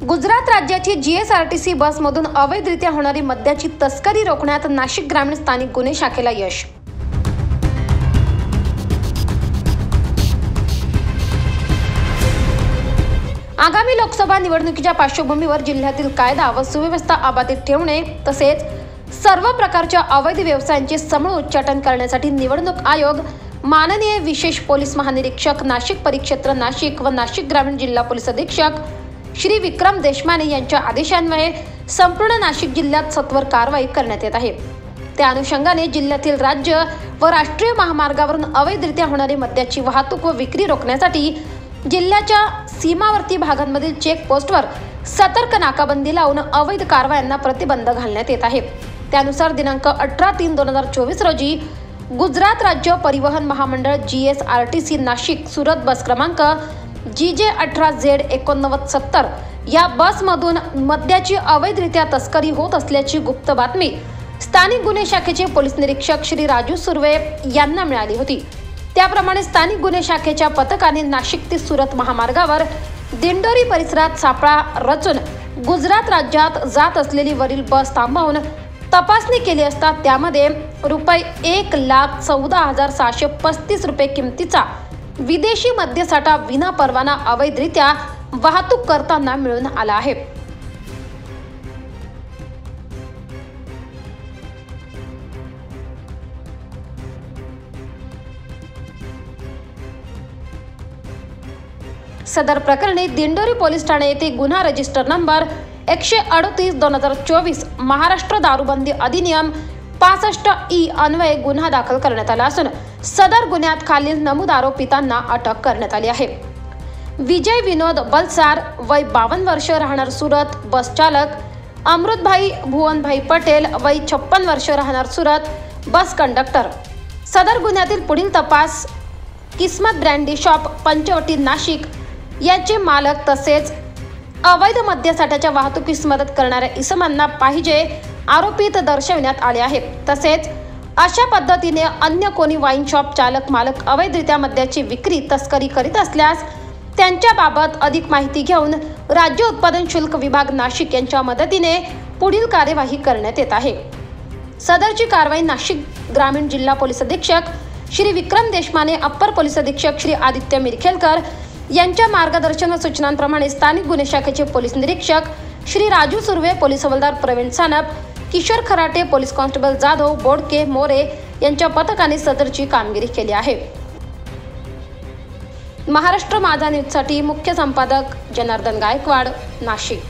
गुजरात राज्याची जीएसआरटीसी बसमधून अवैधरित्या होणारी मद्याची तस्करी रोखण्यात नाशिक ग्रामीण स्थानिक गुन्हे शाखेला यश। आगामी लोकसभा निवडणुकीच्या पार्श्वभूमीवर जिल्ह्यातील कायदा व सुव्यवस्था अबाधित ठेवणे तसेच सर्व प्रकारच्या अवैध व्यवसायांचे समूळ उच्चाटन करण्यासाठी निवडणूक आयोग माननीय विशेष पोलीस महानिरीक्षक नाशिक परिक्षेत्र नाशिक व नाशिक ग्रामीण जिल्हा पोलीस अधीक्षक श्री विक्रम देशमाने यांच्या आदेशान्वये संपूर्ण नाशिक जिल्ह्यात सत्वर कारवाई करण्यात येत आहे। त्या अनुषंगाने जिल्ह्यातील राज्य व राष्ट्रीय महामार्गावरून अवैधरित्या होणारी मद्याची वाहतूक व विक्री रोखण्यासाठी जिल्ह्याच्या सीमावर्ती भागांमधील चेकपोस्टवर सतर्क नाकाबंदी लावून अवैध कारवायांना प्रतिबंध घालण्यात येत आहे। त्यानुसार दिनांक 18/3/2024 रोजी गुजरात राज्य परिवहन महामंडळ जीएसआरटीसी नाशिक सुरत बस क्रमांक GJ18Z8970 या बसमधून मद्याची अवैधरित्या तस्करी होत असल्याची गुप्त बातमी स्थानिक गुन्हे शाखेचे पोलीस निरीक्षक श्री राजू सुर्वे यांना मिळाली होती। त्याप्रमाणे स्थानिक गुन्हे शाखेच्या पथकाने नाशिक ते सुरत महामार्गावर दिंडोरी परिसरात सापळा रचून गुजरात राज्यात जात असलेली वरील बस थांबवून तपासणी केली असता त्यामध्ये ₹1,14,635 किमतीचा विदेशी मद्यसाठा विना परवाना अवैधरित्या वाहतूक करताना मिळून आला आहे। सदर प्रकरणी दिंडोरी पोलीस ठाणे येथे गुन्हा रजिस्टर नंबर 138/2024 महाराष्ट्र दारूबंदी अधिनियम 65E अन्वये गुन्हा दाखल करण्यात आला असून सदर गुन्ह्यात खालील नमूद आरोपितांना अटक करण्यात आली आहे। विजय विनोद बलसार वय 52 वर्ष राहणार सुरत बस चालक, अमृतभाई भुवनभाई पटेल वय 56 वर्ष राहणार सुरत बस कंडक्टर। सदर गुन्ह्यातील पुढील तपास किस्मत ब्रँडी शॉप पंचवटी नाशिक यांचे मालक तसेच अवैध मद्यसाठ्याच्या वाहतुकीस मदत करणाऱ्या इसमांना पाहिजे आरोपीत दर्शविण्यात आले आहेत। तसेच अशा पद्धतीने अन्य कोणी वाईन शॉप चालक मालक अवैधरित्या मद्याची विक्री तस्करी करीत असल्यास त्यांच्याबाबत अधिक माहिती घेऊन राज्य उत्पादन शुल्क विभाग नाशिक यांच्या मदतीने पुढील कार्यवाही करण्यात येत आहे। सदरची कारवाई नाशिक ग्रामीण जिल्हा पोलीस अधीक्षक श्री विक्रम देशमाने, अप्पर पोलीस अधीक्षक श्री आदित्य मिरखेलकर यांच्या मार्गदर्शन व सूचनांप्रमाणे स्थानिक गुन्हे शाखेचे पोलीस निरीक्षक श्री राजू सुर्वे, पोलीस हवालदार प्रवीण सानप, किशोर खराटे, पोलीस कॉन्स्टेबल जाधव, बोडके, मोरे यांच्या पथकाने सदरची कामगिरी केली आहे। महाराष्ट्र माझा न्यूजसाठी मुख्य संपादक जनार्दन गायकवाड, नाशिक।